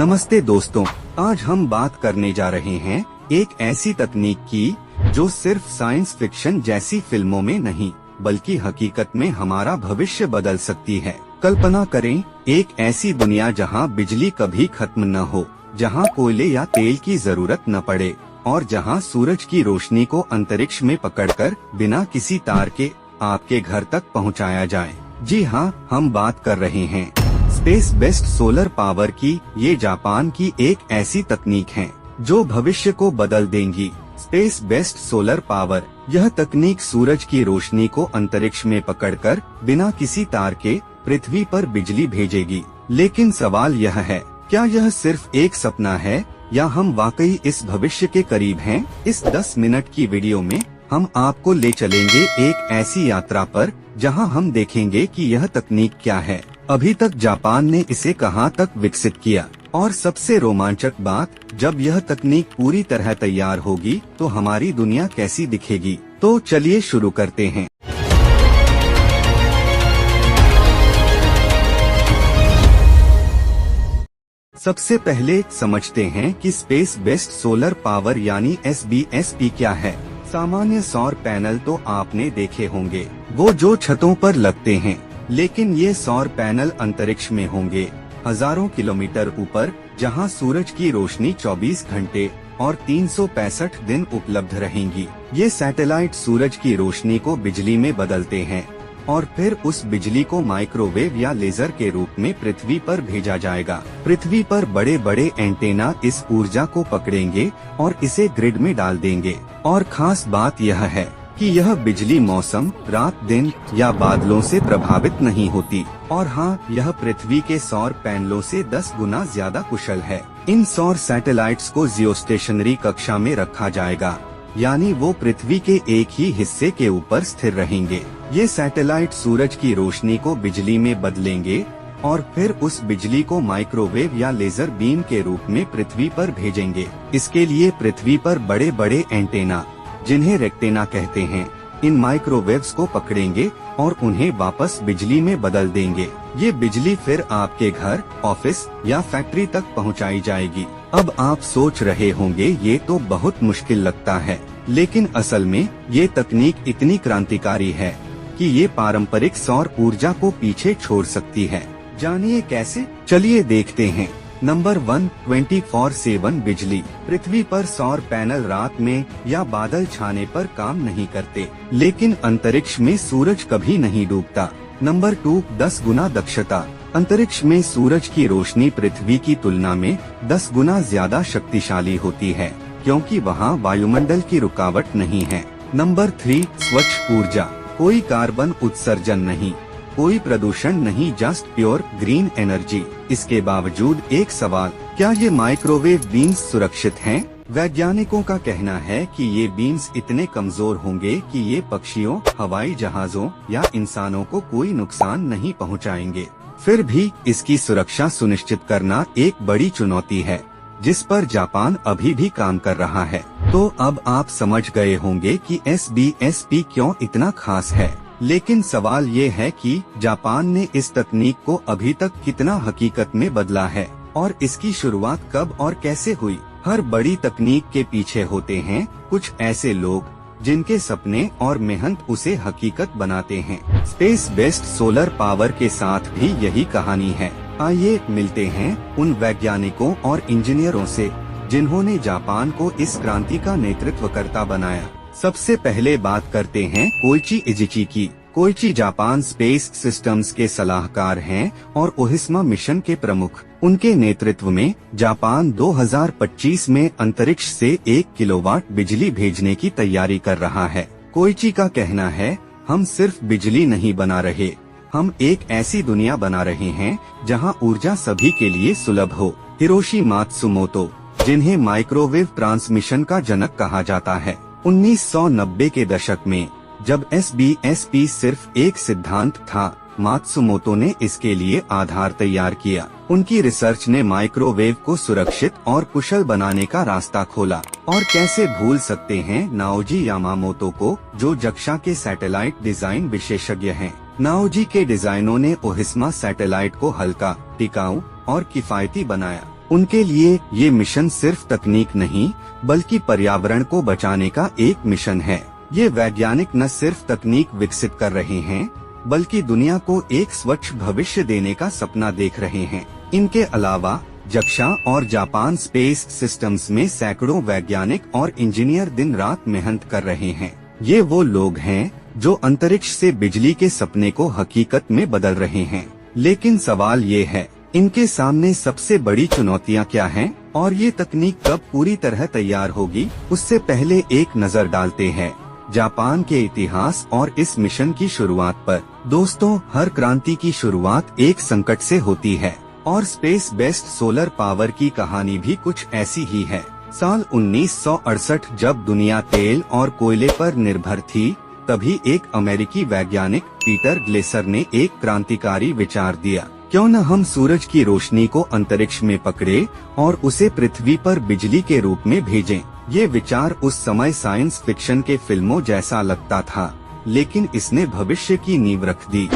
नमस्ते दोस्तों, आज हम बात करने जा रहे हैं एक ऐसी तकनीक की जो सिर्फ साइंस फिक्शन जैसी फिल्मों में नहीं बल्कि हकीकत में हमारा भविष्य बदल सकती है। कल्पना करें एक ऐसी दुनिया जहां बिजली कभी खत्म न हो, जहां कोयले या तेल की जरूरत न पड़े और जहां सूरज की रोशनी को अंतरिक्ष में पकड़कर बिना किसी तार के आपके घर तक पहुंचाया जाए। जी हाँ, हम बात कर रहे हैं स्पेस बेस्ड सोलर पावर की। ये जापान की एक ऐसी तकनीक है जो भविष्य को बदल देंगी। स्पेस बेस्ड सोलर पावर, यह तकनीक सूरज की रोशनी को अंतरिक्ष में पकड़कर बिना किसी तार के पृथ्वी पर बिजली भेजेगी। लेकिन सवाल यह है, क्या यह सिर्फ एक सपना है या हम वाकई इस भविष्य के करीब हैं? इस 10 मिनट की वीडियो में हम आपको ले चलेंगे एक ऐसी यात्रा पर जहां हम देखेंगे कि यह तकनीक क्या है, अभी तक जापान ने इसे कहां तक विकसित किया और सबसे रोमांचक बात, जब यह तकनीक पूरी तरह तैयार होगी तो हमारी दुनिया कैसी दिखेगी। तो चलिए शुरू करते हैं। सबसे पहले समझते हैं कि स्पेस बेस्ड सोलर पावर यानी SBSP क्या है। सामान्य सौर पैनल तो आपने देखे होंगे, वो जो छतों पर लगते हैं, लेकिन ये सौर पैनल अंतरिक्ष में होंगे, हजारों किलोमीटर ऊपर, जहां सूरज की रोशनी 24 घंटे और 365 दिन उपलब्ध रहेंगी। ये सैटेलाइट सूरज की रोशनी को बिजली में बदलते हैं और फिर उस बिजली को माइक्रोवेव या लेजर के रूप में पृथ्वी पर भेजा जाएगा। पृथ्वी पर बड़े बड़े एंटेना इस ऊर्जा को पकड़ेंगे और इसे ग्रिड में डाल देंगे। और खास बात यह है कि यह बिजली मौसम, रात दिन या बादलों से प्रभावित नहीं होती। और हाँ, यह पृथ्वी के सौर पैनलों से 10 गुना ज्यादा कुशल है। इन सौर सैटेलाइट्स को जियोस्टेशनरी कक्षा में रखा जाएगा, यानी वो पृथ्वी के एक ही हिस्से के ऊपर स्थिर रहेंगे। ये सैटेलाइट सूरज की रोशनी को बिजली में बदलेंगे और फिर उस बिजली को माइक्रोवेव या लेजर बीम के रूप में पृथ्वी पर भेजेंगे। इसके लिए पृथ्वी पर बड़े बड़े एंटेना, जिन्हें रेक्टेना कहते हैं, इन माइक्रोवेव्स को पकड़ेंगे और उन्हें वापस बिजली में बदल देंगे। ये बिजली फिर आपके घर, ऑफिस या फैक्ट्री तक पहुंचाई जाएगी। अब आप सोच रहे होंगे ये तो बहुत मुश्किल लगता है, लेकिन असल में ये तकनीक इतनी क्रांतिकारी है कि ये पारंपरिक सौर ऊर्जा को पीछे छोड़ सकती है। जानिए कैसे, चलिए देखते हैं। नंबर 1, 24/7 बिजली। पृथ्वी पर सौर पैनल रात में या बादल छाने पर काम नहीं करते, लेकिन अंतरिक्ष में सूरज कभी नहीं डूबता। नंबर 2, 10 गुना दक्षता। अंतरिक्ष में सूरज की रोशनी पृथ्वी की तुलना में 10 गुना ज्यादा शक्तिशाली होती है, क्योंकि वहाँ वायुमंडल की रुकावट नहीं है। नंबर 3, स्वच्छ ऊर्जा। कोई कार्बन उत्सर्जन नहीं, कोई प्रदूषण नहीं, जस्ट प्योर ग्रीन एनर्जी। इसके बावजूद एक सवाल, क्या ये माइक्रोवेव बीम्स सुरक्षित हैं? वैज्ञानिकों का कहना है कि ये बीम्स इतने कमजोर होंगे कि ये पक्षियों, हवाई जहाजों या इंसानों को कोई नुकसान नहीं पहुंचाएंगे। फिर भी इसकी सुरक्षा सुनिश्चित करना एक बड़ी चुनौती है, जिस पर जापान अभी भी काम कर रहा है। तो अब आप समझ गए होंगे कि SBSP क्यों इतना खास है। लेकिन सवाल ये है कि जापान ने इस तकनीक को अभी तक कितना हकीकत में बदला है और इसकी शुरुआत कब और कैसे हुई। हर बड़ी तकनीक के पीछे होते हैं कुछ ऐसे लोग जिनके सपने और मेहनत उसे हकीकत बनाते हैं। स्पेस बेस्ड सोलर पावर के साथ भी यही कहानी है। आइए मिलते हैं उन वैज्ञानिकों और इंजीनियरों से जिन्होंने जापान को इस क्रांति का नेतृत्वकर्ता बनाया। सबसे पहले बात करते हैं कोइची इजिची की। कोइची जापान स्पेस सिस्टम्स के सलाहकार हैं और ओहिस्मा मिशन के प्रमुख। उनके नेतृत्व में जापान 2025 में अंतरिक्ष से 1 किलोवाट बिजली भेजने की तैयारी कर रहा है। कोइची का कहना है, हम सिर्फ बिजली नहीं बना रहे, हम एक ऐसी दुनिया बना रहे हैं जहां ऊर्जा सभी के लिए सुलभ हो। हिरोशी मात्सुमोतो, जिन्हें माइक्रोवेव ट्रांसमिशन का जनक कहा जाता है, 1990 के दशक में जब SBSP सिर्फ एक सिद्धांत था, मात्सुमोतो ने इसके लिए आधार तैयार किया। उनकी रिसर्च ने माइक्रोवेव को सुरक्षित और कुशल बनाने का रास्ता खोला। और कैसे भूल सकते हैं नाओजी यामामोतो को, जो जक्षा के सैटेलाइट डिजाइन विशेषज्ञ हैं। नाओजी के डिजाइनों ने ओहिस्मा सैटेलाइट को हल्का, टिकाऊ और किफायती बनाया। उनके लिए ये मिशन सिर्फ तकनीक नहीं बल्कि पर्यावरण को बचाने का एक मिशन है। ये वैज्ञानिक न सिर्फ तकनीक विकसित कर रहे हैं बल्कि दुनिया को एक स्वच्छ भविष्य देने का सपना देख रहे हैं। इनके अलावा जक्षा और जापान स्पेस सिस्टम्स में सैकड़ों वैज्ञानिक और इंजीनियर दिन रात मेहनत कर रहे हैं। ये वो लोग हैं जो अंतरिक्ष से बिजली के सपने को हकीकत में बदल रहे हैं। लेकिन सवाल ये है, इनके सामने सबसे बड़ी चुनौतियाँ क्या हैं और ये तकनीक कब पूरी तरह तैयार होगी? उससे पहले एक नजर डालते हैं जापान के इतिहास और इस मिशन की शुरुआत पर। दोस्तों, हर क्रांति की शुरुआत एक संकट से होती है और स्पेस बेस्ड सोलर पावर की कहानी भी कुछ ऐसी ही है। साल 1968 जब दुनिया तेल और कोयले पर निर्भर थी, तभी एक अमेरिकी वैज्ञानिक पीटर ग्लेसर ने एक क्रांतिकारी विचार दिया, क्यों न हम सूरज की रोशनी को अंतरिक्ष में पकड़े और उसे पृथ्वी पर बिजली के रूप में भेजें। ये विचार उस समय साइंस फिक्शन के फिल्मों जैसा लगता था, लेकिन इसने भविष्य की नींव रख दी।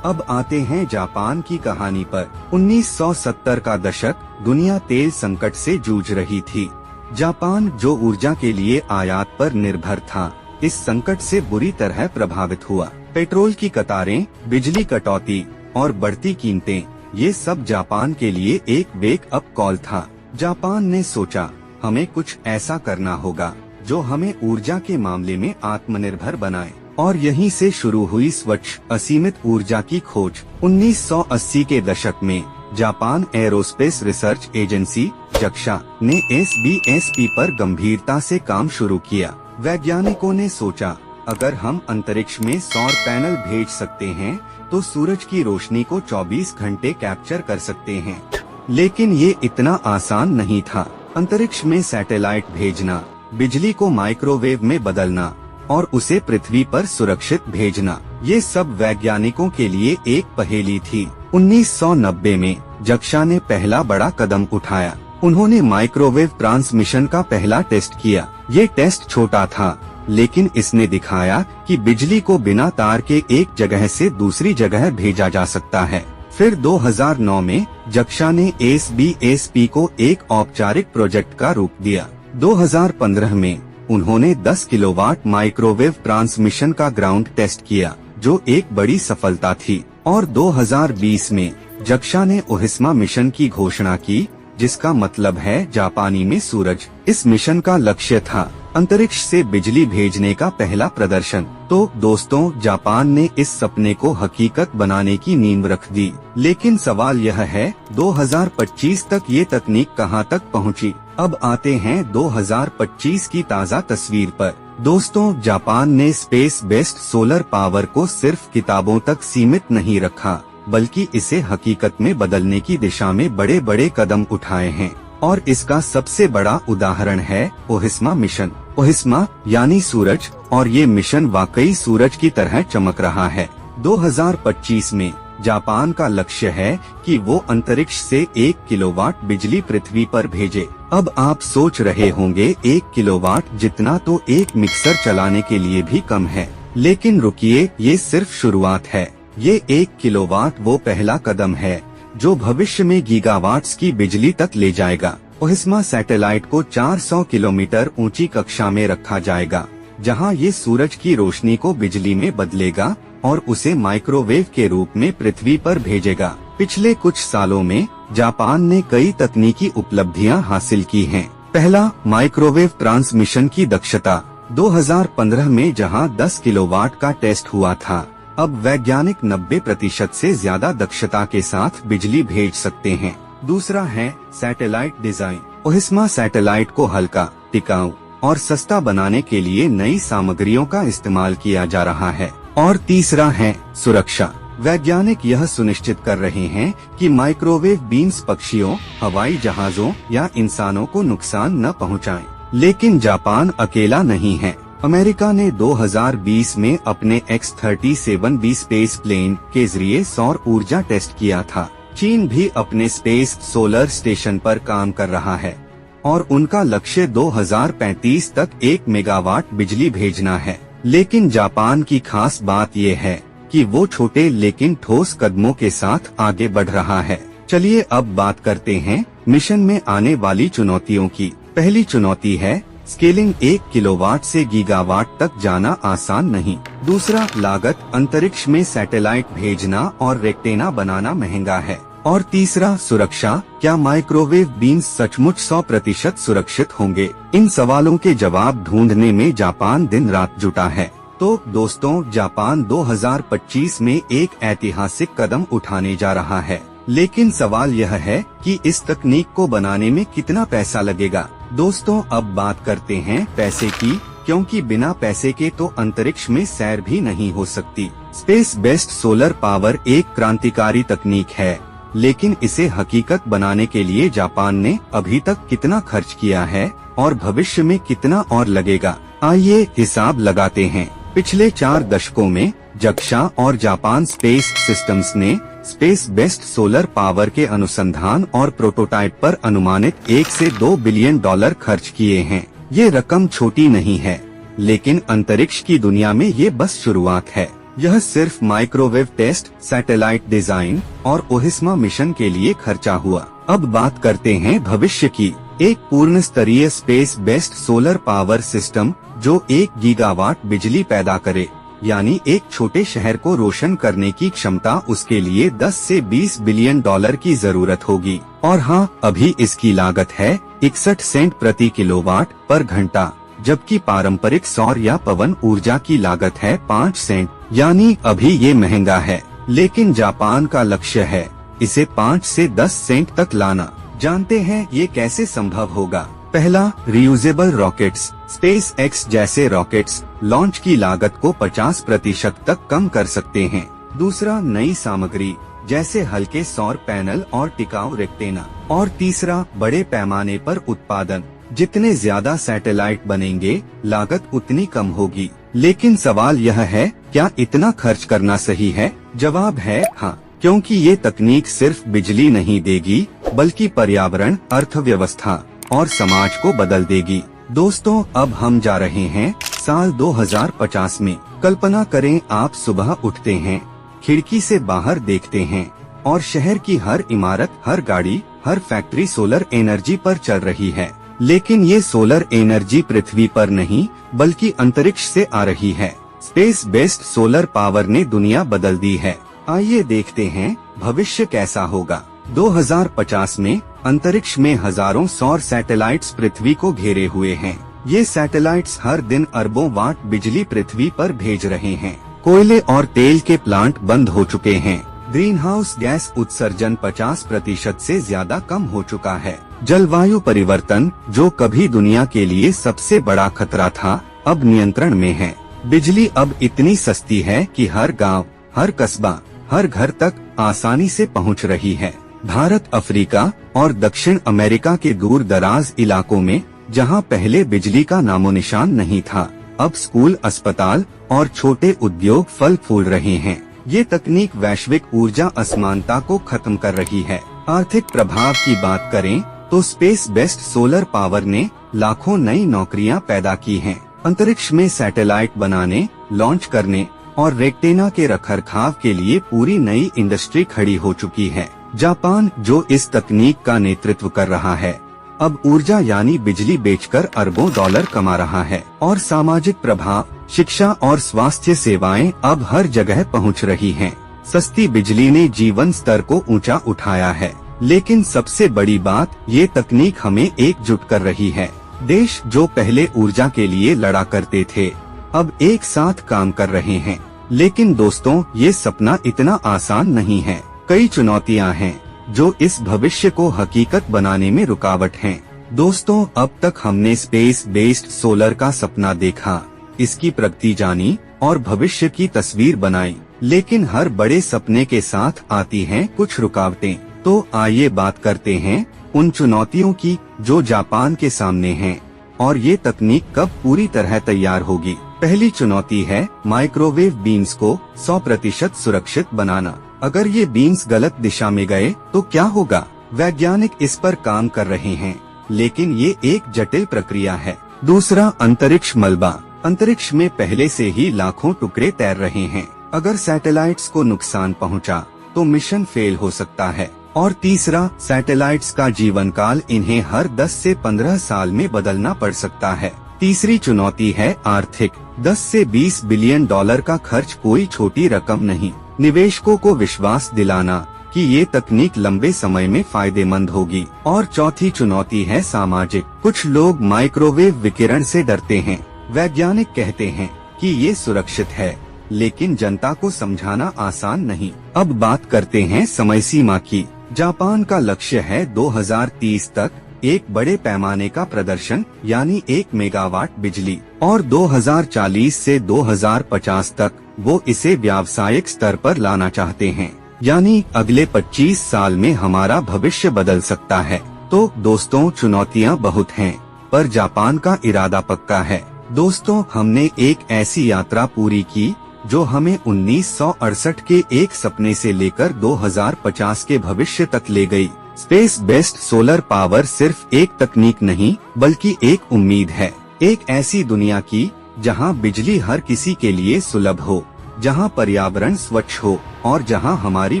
अब आते हैं जापान की कहानी पर। 1970 का दशक, दुनिया तेल संकट से जूझ रही थी। जापान जो ऊर्जा के लिए आयात पर निर्भर था, इस संकट से बुरी तरह प्रभावित हुआ। पेट्रोल की कतारें, बिजली कटौती और बढ़ती कीमतें, ये सब जापान के लिए एक वेक अप कॉल था। जापान ने सोचा, हमें कुछ ऐसा करना होगा जो हमें ऊर्जा के मामले में आत्मनिर्भर बनाए। और यहीं से शुरू हुई स्वच्छ असीमित ऊर्जा की खोज। 1980 के दशक में जापान एरोस्पेस रिसर्च एजेंसी जक्षा ने SBSP पर गंभीरता से काम शुरू किया। वैज्ञानिकों ने सोचा, अगर हम अंतरिक्ष में सौर पैनल भेज सकते हैं तो सूरज की रोशनी को 24 घंटे कैप्चर कर सकते हैं। लेकिन ये इतना आसान नहीं था। अंतरिक्ष में सैटेलाइट भेजना, बिजली को माइक्रोवेव में बदलना और उसे पृथ्वी पर सुरक्षित भेजना, ये सब वैज्ञानिकों के लिए एक पहेली थी। 1990 में जक्षा ने पहला बड़ा कदम उठाया। उन्होंने माइक्रोवेव ट्रांसमिशन का पहला टेस्ट किया। ये टेस्ट छोटा था, लेकिन इसने दिखाया कि बिजली को बिना तार के एक जगह से दूसरी जगह भेजा जा सकता है। फिर 2009 में जक्षा ने SBSP को एक औपचारिक प्रोजेक्ट का रूप दिया। 2015 में उन्होंने 10 किलोवाट माइक्रोवेव ट्रांसमिशन का ग्राउंड टेस्ट किया, जो एक बड़ी सफलता थी। और 2020 में जक्षा ने ओहिस्मा मिशन की घोषणा की, जिसका मतलब है जापानी में सूरज। इस मिशन का लक्ष्य था अंतरिक्ष से बिजली भेजने का पहला प्रदर्शन। तो दोस्तों, जापान ने इस सपने को हकीकत बनाने की नींव रख दी। लेकिन सवाल यह है, 2025 तक ये तकनीक कहां तक पहुंची? अब आते हैं 2025 की ताज़ा तस्वीर पर। दोस्तों, जापान ने स्पेस बेस्ड सोलर पावर को सिर्फ किताबों तक सीमित नहीं रखा, बल्कि इसे हकीकत में बदलने की दिशा में बड़े बड़े कदम उठाए हैं। और इसका सबसे बड़ा उदाहरण है ओहिस्मा मिशन। ओहिस्मा यानी सूरज, और ये मिशन वाकई सूरज की तरह चमक रहा है। 2025 में जापान का लक्ष्य है कि वो अंतरिक्ष से 1 किलोवाट बिजली पृथ्वी पर भेजे। अब आप सोच रहे होंगे, 1 किलोवाट जितना तो एक मिक्सर चलाने के लिए भी कम है। लेकिन रुकिए, ये सिर्फ शुरुआत है। ये 1 किलोवाट वो पहला कदम है जो भविष्य में गीगावाट्स की बिजली तक ले जाएगा। ओहिस्मा सैटेलाइट को 400 किलोमीटर ऊंची कक्षा में रखा जाएगा, जहां ये सूरज की रोशनी को बिजली में बदलेगा और उसे माइक्रोवेव के रूप में पृथ्वी पर भेजेगा। पिछले कुछ सालों में जापान ने कई तकनीकी उपलब्धियां हासिल की हैं। पहला, माइक्रोवेव ट्रांसमिशन की दक्षता। 2015 में जहां 10 किलोवाट का टेस्ट हुआ था, अब वैज्ञानिक 90% से ज्यादा दक्षता के साथ बिजली भेज सकते हैं। दूसरा है सैटेलाइट डिजाइन। ओहिस्मा सैटेलाइट को हल्का, टिकाऊ और सस्ता बनाने के लिए नई सामग्रियों का इस्तेमाल किया जा रहा है। और तीसरा है सुरक्षा। वैज्ञानिक यह सुनिश्चित कर रहे हैं कि माइक्रोवेव बीम्स पक्षियों, हवाई जहाजों या इंसानों को नुकसान न पहुंचाएं। लेकिन जापान अकेला नहीं है। अमेरिका ने 2020 में अपने X-37B स्पेस प्लेन के जरिए सौर ऊर्जा टेस्ट किया था। चीन भी अपने स्पेस सोलर स्टेशन पर काम कर रहा है और उनका लक्ष्य 2035 तक 1 मेगावाट बिजली भेजना है। लेकिन जापान की खास बात ये है कि वो छोटे लेकिन ठोस कदमों के साथ आगे बढ़ रहा है। चलिए अब बात करते हैं मिशन में आने वाली चुनौतियों की पहली चुनौती है स्केलिंग। 1 किलोवाट से गीगावाट तक जाना आसान नहीं। दूसरा, लागत। अंतरिक्ष में सैटेलाइट भेजना और रेक्टेना बनाना महंगा है। और तीसरा, सुरक्षा। क्या माइक्रोवेव बीन्स सचमुच 100% सुरक्षित होंगे? इन सवालों के जवाब ढूंढने में जापान दिन रात जुटा है। तो दोस्तों, जापान 2025 में एक ऐतिहासिक कदम उठाने जा रहा है, लेकिन सवाल यह है कि इस तकनीक को बनाने में कितना पैसा लगेगा। दोस्तों, अब बात करते हैं पैसे की, क्योंकि बिना पैसे के तो अंतरिक्ष में सैर भी नहीं हो सकती। स्पेस बेस्ड सोलर पावर एक क्रांतिकारी तकनीक है, लेकिन इसे हकीकत बनाने के लिए जापान ने अभी तक कितना खर्च किया है और भविष्य में कितना और लगेगा, आइए हिसाब लगाते हैं। पिछले 4 दशकों में जक्शा और जापान स्पेस सिस्टम्स ने स्पेस बेस्ड सोलर पावर के अनुसंधान और प्रोटोटाइप पर अनुमानित 1 से 2 बिलियन डॉलर खर्च किए हैं। ये रकम छोटी नहीं है, लेकिन अंतरिक्ष की दुनिया में ये बस शुरुआत है। यह सिर्फ माइक्रोवेव टेस्ट, सैटेलाइट डिजाइन और ओहिस्मा मिशन के लिए खर्चा हुआ। अब बात करते हैं भविष्य की। एक पूर्ण स्तरीय space based solar power system जो 1 गीगावाट बिजली पैदा करे, यानी एक छोटे शहर को रोशन करने की क्षमता, उसके लिए 10 से 20 बिलियन डॉलर की जरूरत होगी। और हाँ, अभी इसकी लागत है 61 सेंट प्रति किलोवाट पर घंटा, जबकि पारंपरिक सौर या पवन ऊर्जा की लागत है 5 सेंट, यानी अभी ये महंगा है। लेकिन जापान का लक्ष्य है इसे 5 से 10 सेंट तक लाना। जानते हैं ये कैसे संभव होगा? पहला, रियूजेबल रॉकेट्स। स्पेस एक्स जैसे रॉकेट्स लॉन्च की लागत को 50% तक कम कर सकते हैं। दूसरा, नई सामग्री जैसे हल्के सौर पैनल और टिकाऊ रेक्टेना। और तीसरा, बड़े पैमाने पर उत्पादन। जितने ज्यादा सैटेलाइट बनेंगे, लागत उतनी कम होगी। लेकिन सवाल यह है, क्या इतना खर्च करना सही है? जवाब है हाँ, क्योंकि ये तकनीक सिर्फ बिजली नहीं देगी, बल्कि पर्यावरण, अर्थव्यवस्था और समाज को बदल देगी। दोस्तों, अब हम जा रहे हैं साल 2050 में। कल्पना करें, आप सुबह उठते हैं, खिड़की से बाहर देखते हैं और शहर की हर इमारत, हर गाड़ी, हर फैक्ट्री सोलर एनर्जी पर चल रही है। लेकिन ये सोलर एनर्जी पृथ्वी पर नहीं, बल्कि अंतरिक्ष से आ रही है। स्पेस बेस्ड सोलर पावर ने दुनिया बदल दी है। आइए देखते हैं भविष्य कैसा होगा। 2050 में अंतरिक्ष में हजारों सौर सैटेलाइट्स पृथ्वी को घेरे हुए हैं। ये सैटेलाइट्स हर दिन अरबों वाट बिजली पृथ्वी पर भेज रहे हैं। कोयले और तेल के प्लांट बंद हो चुके हैं। ग्रीन हाउस गैस उत्सर्जन 50% से ज्यादा कम हो चुका है। जलवायु परिवर्तन, जो कभी दुनिया के लिए सबसे बड़ा खतरा था, अब नियंत्रण में है। बिजली अब इतनी सस्ती है कि हर गांव, हर कस्बा, हर घर तक आसानी से पहुंच रही है। भारत, अफ्रीका और दक्षिण अमेरिका के दूर दराज इलाकों में, जहां पहले बिजली का नामोनिशान नहीं था, अब स्कूल, अस्पताल और छोटे उद्योग फल फूल रहे हैं। ये तकनीक वैश्विक ऊर्जा असमानता को खत्म कर रही है। आर्थिक प्रभाव की बात करें तो स्पेस बेस्ड सोलर पावर ने लाखों नई नौकरियां पैदा की हैं। अंतरिक्ष में सैटेलाइट बनाने, लॉन्च करने और रेक्टेना के रखरखाव के लिए पूरी नई इंडस्ट्री खड़ी हो चुकी है। जापान, जो इस तकनीक का नेतृत्व कर रहा है, अब ऊर्जा यानी बिजली बेचकर अरबों डॉलर कमा रहा है। और सामाजिक प्रभाव, शिक्षा और स्वास्थ्य सेवाएं अब हर जगह पहुंच रही हैं। सस्ती बिजली ने जीवन स्तर को ऊंचा उठाया है। लेकिन सबसे बड़ी बात, ये तकनीक हमें एकजुट कर रही है। देश जो पहले ऊर्जा के लिए लड़ा करते थे, अब एक साथ काम कर रहे हैं। लेकिन दोस्तों, ये सपना इतना आसान नहीं है। कई चुनौतियां हैं जो इस भविष्य को हकीकत बनाने में रुकावट हैं। दोस्तों, अब तक हमने स्पेस बेस्ड सोलर का सपना देखा, इसकी प्रगति जानी और भविष्य की तस्वीर बनाई। लेकिन हर बड़े सपने के साथ आती हैं कुछ रुकावटें। तो आइए बात करते हैं उन चुनौतियों की जो जापान के सामने हैं और ये तकनीक कब पूरी तरह तैयार होगी। पहली चुनौती है माइक्रोवेव बीन्स को 100% सुरक्षित बनाना। अगर ये बीन्स गलत दिशा में गए तो क्या होगा? वैज्ञानिक इस पर काम कर रहे हैं, लेकिन ये एक जटिल प्रक्रिया है। दूसरा, अंतरिक्ष मलबा। अंतरिक्ष में पहले से ही लाखों टुकड़े तैर रहे हैं। अगर सैटेलाइट्स को नुकसान पहुंचा तो मिशन फेल हो सकता है। और तीसरा, सैटेलाइट्स का जीवन काल, इन्हें हर 10 से 15 साल में बदलना पड़ सकता है। तीसरी चुनौती है आर्थिक। 10 से 20 बिलियन डॉलर का खर्च कोई छोटी रकम नहीं। निवेशकों को विश्वास दिलाना कि ये तकनीक लंबे समय में फायदेमंद होगी। और चौथी चुनौती है सामाजिक। कुछ लोग माइक्रोवेव विकिरण से डरते हैं। वैज्ञानिक कहते हैं कि ये सुरक्षित है, लेकिन जनता को समझाना आसान नहीं। अब बात करते हैं समय सीमा की। जापान का लक्ष्य है 2030 तक एक बड़े पैमाने का प्रदर्शन यानी 1 मेगावाट बिजली, और 2040 से 2050 तक वो इसे व्यावसायिक स्तर पर लाना चाहते हैं। यानी अगले 25 साल में हमारा भविष्य बदल सकता है। तो दोस्तों, चुनौतियाँ बहुत हैं, पर जापान का इरादा पक्का है। दोस्तों, हमने एक ऐसी यात्रा पूरी की जो हमें 1968 के एक सपने से लेकर 2050 के भविष्य तक ले गई। स्पेस बेस्ड सोलर पावर सिर्फ एक तकनीक नहीं, बल्कि एक उम्मीद है। एक ऐसी दुनिया की जहां बिजली हर किसी के लिए सुलभ हो, जहां पर्यावरण स्वच्छ हो और जहां हमारी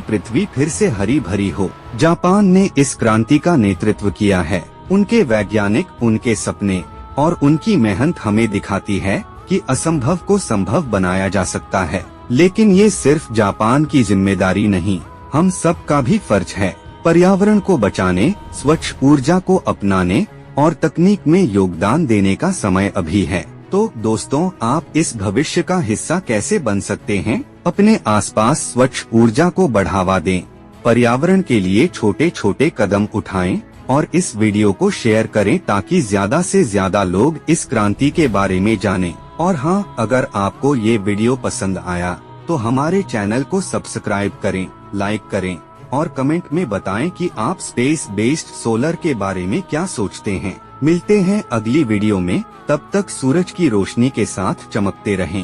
पृथ्वी फिर से हरी भरी हो। जापान ने इस क्रांति का नेतृत्व किया है। उनके वैज्ञानिक, उनके सपने और उनकी मेहनत हमें दिखाती है कि असंभव को संभव बनाया जा सकता है। लेकिन ये सिर्फ जापान की जिम्मेदारी नहीं, हम सब का भी फर्ज है। पर्यावरण को बचाने, स्वच्छ ऊर्जा को अपनाने और तकनीक में योगदान देने का समय अभी है। तो दोस्तों, आप इस भविष्य का हिस्सा कैसे बन सकते हैं? अपने आसपास स्वच्छ ऊर्जा को बढ़ावा दें, पर्यावरण के लिए छोटे छोटे कदम उठाएं और इस वीडियो को शेयर करें ताकि ज्यादा से ज्यादा लोग इस क्रांति के बारे में जानें। और हाँ, अगर आपको ये वीडियो पसंद आया तो हमारे चैनल को सब्सक्राइब करें, लाइक करें और कमेंट में बताएं कि आप स्पेस बेस्ड सोलर के बारे में क्या सोचते हैं। मिलते हैं अगली वीडियो में, तब तक सूरज की रोशनी के साथ चमकते रहें।